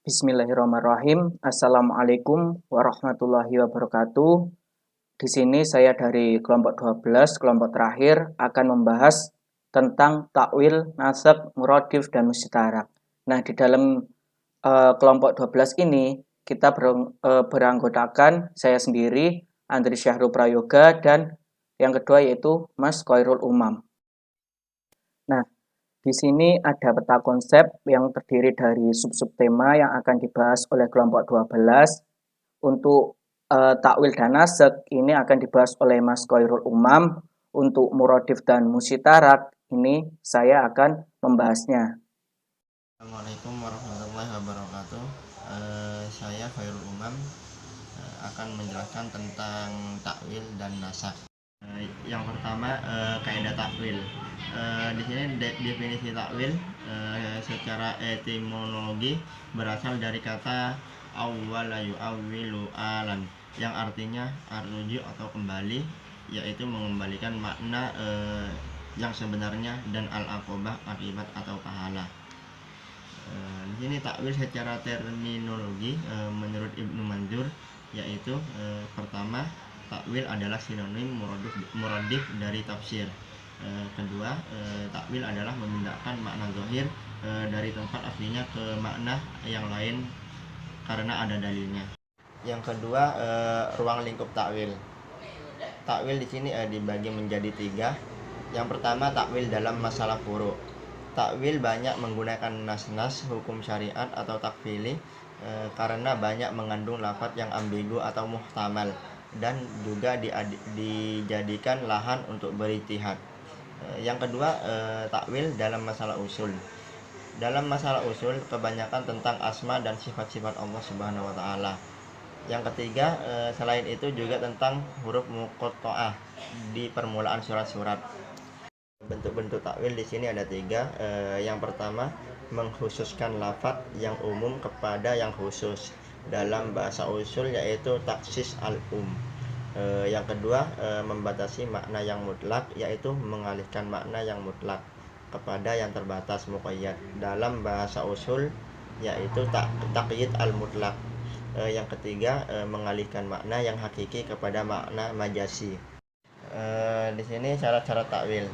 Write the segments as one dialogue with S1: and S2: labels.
S1: Bismillahirrahmanirrahim. Assalamualaikum warahmatullahi wabarakatuh. Di sini saya dari kelompok 12, kelompok terakhir, akan membahas tentang takwil, nasakh, muradif, dan musyarak. Nah, di dalam kelompok 12 ini, kita beranggotakan saya sendiri, Andri Syahrul Prayoga, dan yang kedua yaitu Mas Khairul Umam. Nah, di sini ada peta konsep yang terdiri dari sub-sub tema yang akan dibahas oleh kelompok 12. Untuk takwil dan nasakh ini akan dibahas oleh Mas Khairul Umam. Untuk muradif dan musytarak ini saya akan membahasnya.
S2: Assalamualaikum warahmatullahi wabarakatuh. Saya Khairul Umam akan menjelaskan tentang takwil dan nasakh. Yang pertama, kaidah takwil. Di sini definisi takwil secara etimologi berasal dari kata awwala yu'awwilu alan, yang artinya arruju atau kembali, yaitu mengembalikan makna yang sebenarnya, dan al-aqobah akibat atau pahala. Di sini takwil secara terminologi menurut Ibnu Manzur yaitu pertama, takwil adalah sinonim muradif dari tafsir. Kedua, takwil adalah memindahkan makna zahir dari tempat aslinya ke makna yang lain karena ada dalilnya. Yang kedua, ruang lingkup takwil. Takwil di sini dibagi menjadi tiga. Yang pertama, takwil dalam masalah furu'. Takwil banyak menggunakan nas-nas hukum syariat atau takfili karena banyak mengandung lafaz yang ambigu atau muhtamal, dan juga dijadikan lahan untuk berijtihad. Yang kedua, takwil dalam masalah usul. Dalam masalah usul kebanyakan tentang asma dan sifat-sifat Allah Subhanahu wa taala. Yang ketiga, selain itu juga tentang huruf muqatta'ah di permulaan surat-surat. Bentuk-bentuk takwil di sini ada tiga. Yang pertama, mengkhususkan lafaz yang umum kepada yang khusus dalam bahasa usul, yaitu taksis al-um. Yang kedua, membatasi makna yang mutlak, yaitu mengalihkan makna yang mutlak kepada yang terbatas muqayyad dalam bahasa usul, yaitu taqyid al-mutlak. Yang ketiga, mengalihkan makna yang hakiki kepada makna majasi. Di sini syarat-syarat takwil.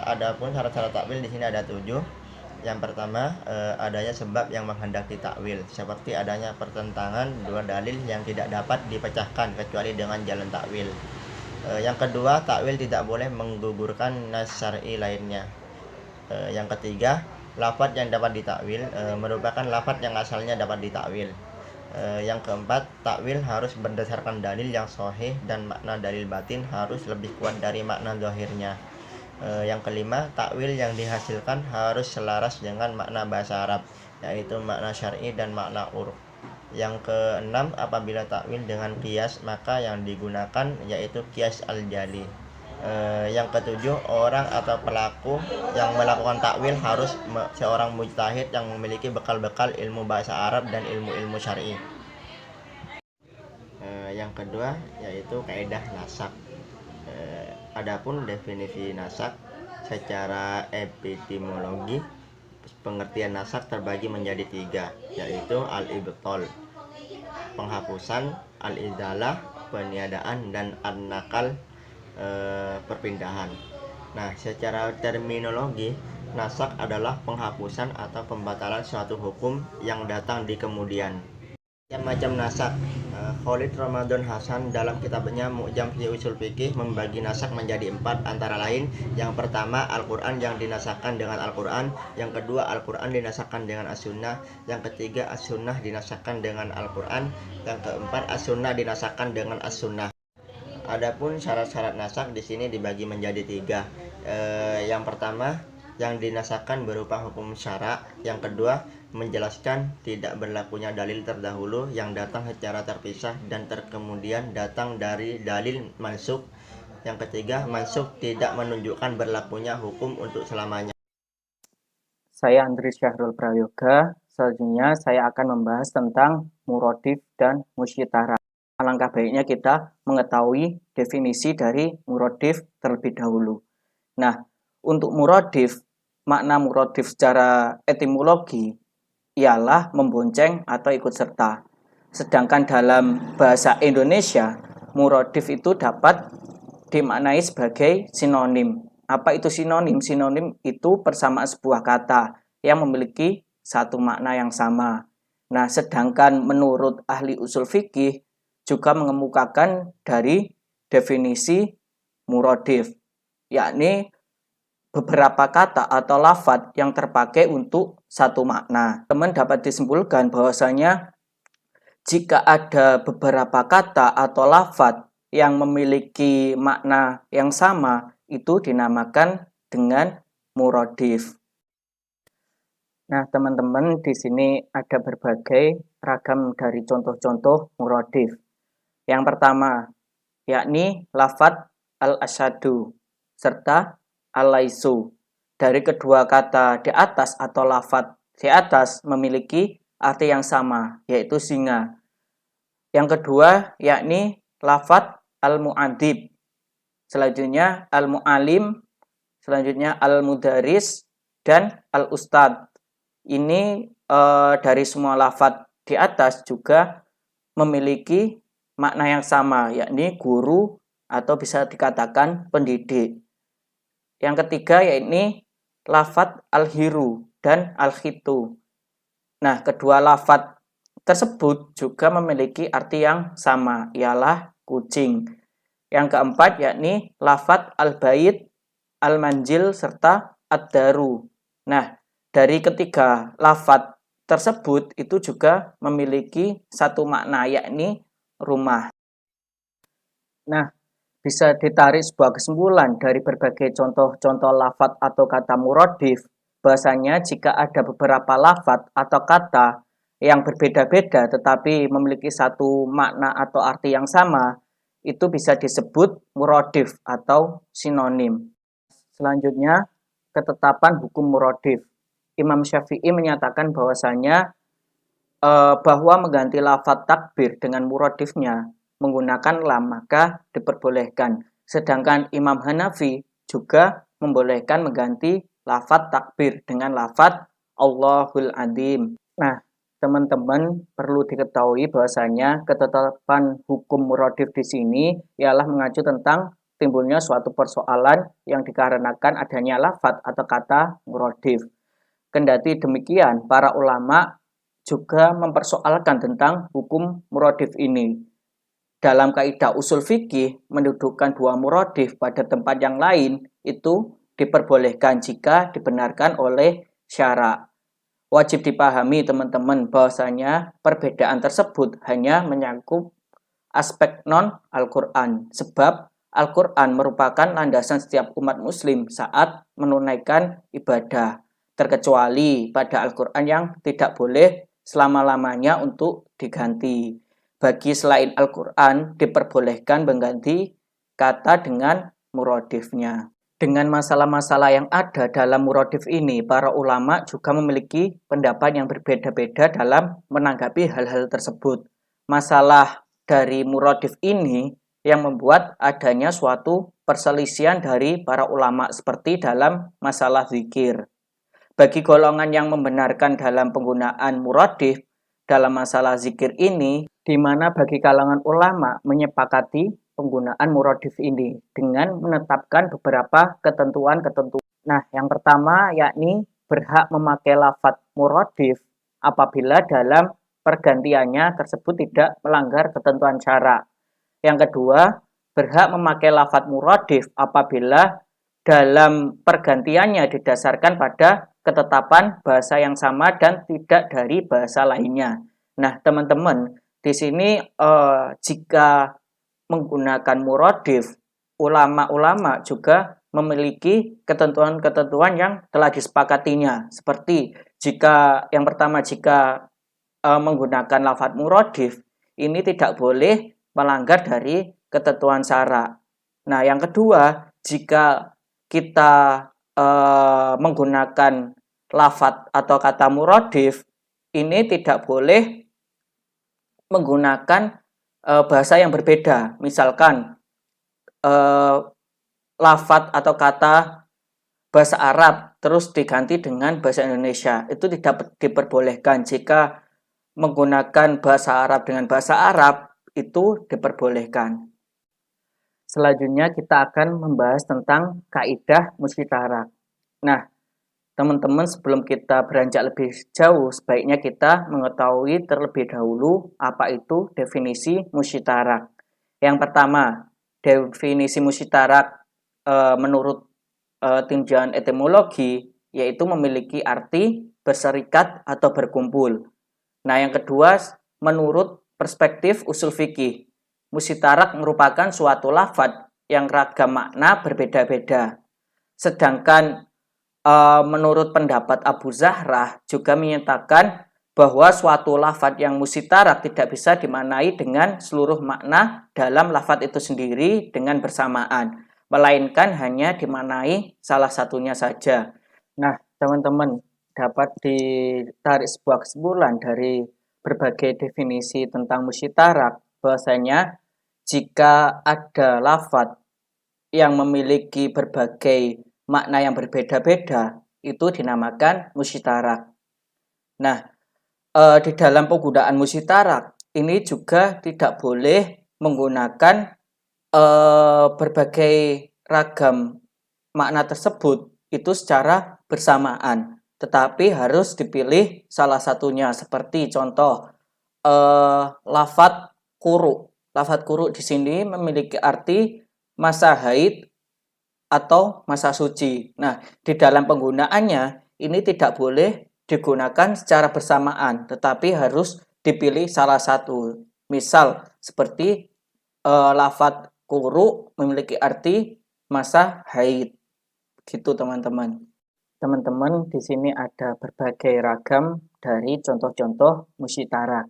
S2: Adapun syarat-syarat takwil di sini ada 7. Yang pertama, adanya sebab yang menghendaki takwil, seperti adanya pertentangan dua dalil yang tidak dapat dipecahkan kecuali dengan jalan takwil. Yang kedua, takwil tidak boleh menggugurkan nas syar'i lainnya. Yang ketiga, lafaz yang dapat ditakwil merupakan lafaz yang asalnya dapat ditakwil. Yang keempat, takwil harus berdasarkan dalil yang sahih dan makna dalil batin harus lebih kuat dari makna zahirnya. Yang kelima, takwil yang dihasilkan harus selaras dengan makna bahasa Arab, yaitu makna syar'i dan makna urf. Yang keenam, apabila takwil dengan qiyas, maka yang digunakan yaitu qiyas al-jali. Yang ketujuh, orang atau pelaku yang melakukan takwil harus seorang mujtahid yang memiliki bekal-bekal ilmu bahasa Arab dan ilmu-ilmu syar'i. Yang kedua yaitu kaidah nasakh. Adapun definisi nasakh secara epistemologi, pengertian nasakh terbagi menjadi tiga, yaitu al-ibtal, penghapusan, al-izalah, peniadaan, dan an-nakal, perpindahan. Nah, secara terminologi, nasakh adalah penghapusan atau pembatalan suatu hukum yang datang di kemudian. Macam nasakh, Khalid Ramadan Hasan dalam kitabnya Mu'jam fi Ushul Fiqih membagi nasakh menjadi 4, antara lain: yang pertama, Al-Quran yang dinasakkan dengan Al-Quran; yang kedua, Al-Quran dinasakkan dengan As-Sunnah; yang ketiga, As-Sunnah dinasakkan dengan Al-Quran; yang keempat, As-Sunnah dinasakkan dengan As-Sunnah. Adapun syarat-syarat nasakh di sini dibagi menjadi 3. Yang pertama, yang dinasakkan berupa hukum syara'. Yang kedua, menjelaskan tidak berlakunya dalil terdahulu yang datang secara terpisah dan terkemudian datang dari dalil mansukh. Yang ketiga, mansukh tidak menunjukkan berlakunya hukum untuk selamanya.
S1: Saya Andri Syahrul Prayoga. Selanjutnya saya akan membahas tentang muradif dan musyarak. Alangkah baiknya kita mengetahui definisi dari muradif terlebih dahulu. Nah, untuk muradif, makna muradif secara etimologi ialah membonceng atau ikut serta. Sedangkan dalam bahasa Indonesia, muradif itu dapat dimaknai sebagai sinonim. Apa itu sinonim? Sinonim itu persamaan sebuah kata yang memiliki satu makna yang sama. Nah, sedangkan menurut ahli usul fikih juga mengemukakan dari definisi muradif, yakni beberapa kata atau lafadz yang terpakai untuk satu makna. Teman dapat disimpulkan bahwasanya jika ada beberapa kata atau lafadz yang memiliki makna yang sama, itu dinamakan dengan muradif. Nah, teman-teman, di sini ada berbagai ragam dari contoh-contoh muradif. Yang pertama, yakni lafadz al-asyadu serta al-laisu. Dari kedua kata di atas atau lafadz di atas memiliki arti yang sama, yaitu singa. Yang kedua, yakni lafadz al-mu'adib. Selanjutnya al-mu'alim, selanjutnya al-mudaris, dan al-ustad. Ini dari semua lafadz di atas juga memiliki makna yang sama, yakni guru atau bisa dikatakan pendidik. Yang ketiga yakni lafadz al-hiru dan al-khitu. Nah, kedua lafadz tersebut juga memiliki arti yang sama, ialah kucing. Yang keempat yakni lafadz al-bait, al-manjil, serta ad-daru. Nah, dari ketiga lafadz tersebut itu juga memiliki satu makna, yakni rumah. Nah, bisa ditarik sebuah kesimpulan dari berbagai contoh-contoh lafadz atau kata muradif, bahwasanya jika ada beberapa lafadz atau kata yang berbeda-beda tetapi memiliki satu makna atau arti yang sama, itu bisa disebut muradif atau sinonim. Selanjutnya, ketetapan hukum muradif. Imam Syafi'i menyatakan bahwasanya bahwa mengganti lafadz takbir dengan muradifnya menggunakan lam maka diperbolehkan. Sedangkan Imam Hanafi juga membolehkan mengganti lafadz takbir dengan lafadz Allahul Adzim. Nah, teman-teman perlu diketahui bahwasanya ketetapan hukum muradif di sini ialah mengacu tentang timbulnya suatu persoalan yang dikarenakan adanya lafadz atau kata muradif. Kendati demikian, para ulama juga mempersoalkan tentang hukum muradif ini. Dalam kaidah usul fikih, mendudukkan dua muradif pada tempat yang lain itu diperbolehkan jika dibenarkan oleh syara. Wajib dipahami teman-teman bahwasanya perbedaan tersebut hanya menyangkut aspek non-Al-Quran, sebab Al-Quran merupakan landasan setiap umat muslim saat menunaikan ibadah, terkecuali pada Al-Quran yang tidak boleh selama-lamanya untuk diganti. Bagi selain Al-Quran diperbolehkan mengganti kata dengan muradifnya. Dengan masalah-masalah yang ada dalam muradif ini, para ulama juga memiliki pendapat yang berbeda-beda dalam menanggapi hal-hal tersebut. Masalah dari muradif ini yang membuat adanya suatu perselisihan dari para ulama seperti dalam masalah zikir. Bagi golongan yang membenarkan dalam penggunaan muradif dalam masalah zikir ini, di mana bagi kalangan ulama menyepakati penggunaan muradif ini dengan menetapkan beberapa ketentuan-ketentuan. Nah, yang pertama yakni berhak memakai lafadz muradif apabila dalam pergantiannya tersebut tidak melanggar ketentuan syara. Yang kedua, berhak memakai lafadz muradif apabila dalam pergantiannya didasarkan pada ketetapan bahasa yang sama dan tidak dari bahasa lainnya. Nah, teman-teman, di sini jika menggunakan muradif, ulama-ulama juga memiliki ketentuan-ketentuan yang telah disepakatinya. Seperti yang pertama, jika menggunakan lafadz muradif, ini tidak boleh melanggar dari ketentuan syara. Nah, yang kedua, jika kita menggunakan lafadz atau kata muradif, ini tidak boleh menggunakan bahasa yang berbeda. Misalkan lafadz atau kata bahasa Arab terus diganti dengan bahasa Indonesia. Itu tidak diperbolehkan. Jika menggunakan bahasa Arab dengan bahasa Arab, itu diperbolehkan. Selanjutnya kita akan membahas tentang kaidah musyawarah. Nah, teman-teman, sebelum kita beranjak lebih jauh, sebaiknya kita mengetahui terlebih dahulu apa itu definisi musyawarah. Yang pertama, definisi musyawarah menurut tinjauan etimologi yaitu memiliki arti berserikat atau berkumpul. Nah, yang kedua, menurut perspektif usul fikih, musyawarah merupakan suatu lafadz yang ragam makna berbeda-beda. Sedangkan menurut pendapat Abu Zahrah juga menyatakan bahwa suatu lafadz yang musyawarah tidak bisa dimaknai dengan seluruh makna dalam lafadz itu sendiri dengan bersamaan, melainkan hanya dimaknai salah satunya saja. Nah, teman-teman, dapat ditarik sebuah kesimpulan dari berbagai definisi tentang musyawarah bahwasanya jika ada lafadz yang memiliki berbagai makna yang berbeda-beda, itu dinamakan musyawarah. Nah, di dalam penggunaan musyawarah ini juga tidak boleh menggunakan berbagai ragam makna tersebut itu secara bersamaan, tetapi harus dipilih salah satunya. Seperti contoh lafadz quru. Lafadz quru di sini memiliki arti masa haid atau masa suci. Nah, di dalam penggunaannya ini tidak boleh digunakan secara bersamaan, tetapi harus dipilih salah satu. Misal seperti lafadz quru memiliki arti masa haid. Gitu, teman-teman. Teman-teman, di sini ada berbagai ragam dari contoh-contoh musyawarah.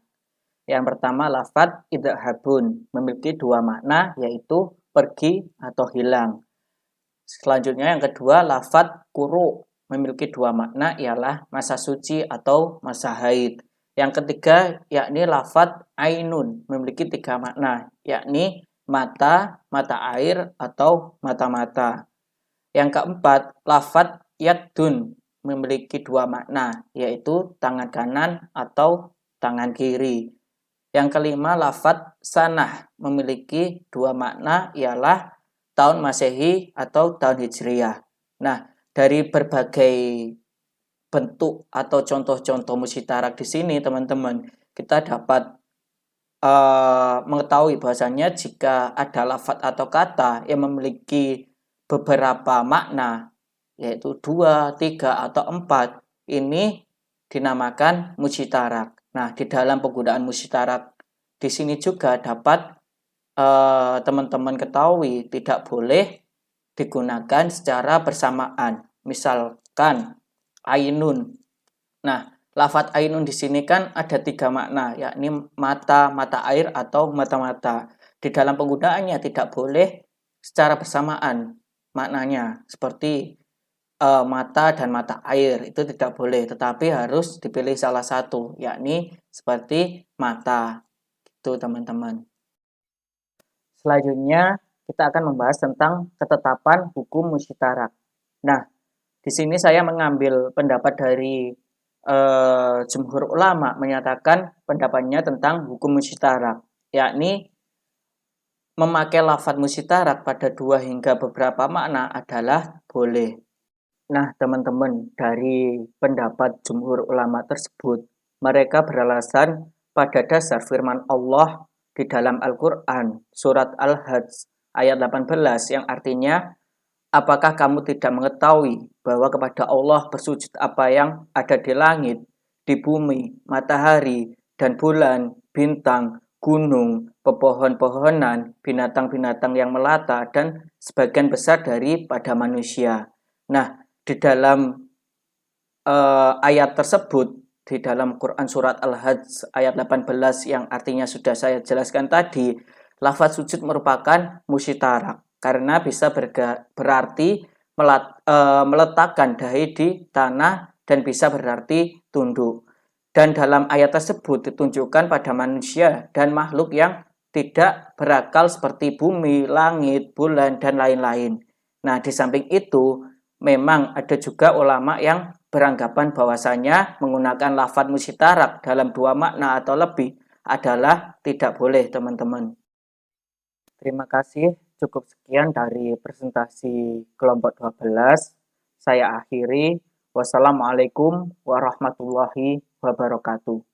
S1: Yang pertama, lafadz idhabun memiliki dua makna, yaitu pergi atau hilang. Selanjutnya yang kedua, lafadz quru memiliki dua makna, ialah masa suci atau masa haid. Yang ketiga yakni lafadz ainun memiliki tiga makna, yakni mata, mata air atau mata-mata. Yang keempat, lafadz yadun memiliki dua makna, yaitu tangan kanan atau tangan kiri. Yang kelima, lafadz sanah memiliki dua makna, ialah tahun Masehi atau tahun Hijriah. Nah, dari berbagai bentuk atau contoh-contoh musyawarah di sini, teman-teman, kita dapat mengetahui bahwasannya jika ada lafadz atau kata yang memiliki beberapa makna, yaitu 2, 3, atau 4, ini dinamakan musyawarah. Nah, di dalam penggunaan musyawarah di sini juga dapat teman-teman ketahui tidak boleh digunakan secara bersamaan. Misalkan ainun. Nah, lafadz ainun di sini kan ada tiga makna, yakni mata, mata air atau mata-mata. Di dalam penggunaannya tidak boleh secara bersamaan maknanya, seperti mata dan mata air itu tidak boleh, tetapi harus dipilih salah satu, yakni seperti mata. Itu, teman-teman. Selanjutnya kita akan membahas tentang ketetapan hukum musyawarah. Nah, di sini saya mengambil pendapat dari jumhur ulama menyatakan pendapatnya tentang hukum musyawarah, yakni memakai lafadz musyawarah pada dua hingga beberapa makna adalah boleh. Nah, teman-teman, dari pendapat jumhur ulama tersebut, mereka beralasan pada dasar firman Allah di dalam Al-Quran, surat Al-Hajj ayat 18, yang artinya, apakah kamu tidak mengetahui bahwa kepada Allah bersujud apa yang ada di langit, di bumi, matahari, dan bulan, bintang, gunung, pepohon-pohonan, binatang-binatang yang melata, dan sebagian besar daripada manusia. Nah, di dalam ayat tersebut, di dalam Quran surat Al-Hajj ayat 18 yang artinya sudah saya jelaskan tadi, lafadz sujud merupakan musyawarah karena bisa berarti meletakkan dahi di tanah dan bisa berarti tunduk. Dan dalam ayat tersebut ditunjukkan pada manusia dan makhluk yang tidak berakal seperti bumi, langit, bulan, dan lain-lain. Nah, di samping itu, memang ada juga ulama yang beranggapan bahwasanya menggunakan lafadz musytarak dalam dua makna atau lebih adalah tidak boleh, teman-teman. Terima kasih, cukup sekian dari presentasi kelompok 12. Saya akhiri. Wassalamualaikum warahmatullahi wabarakatuh.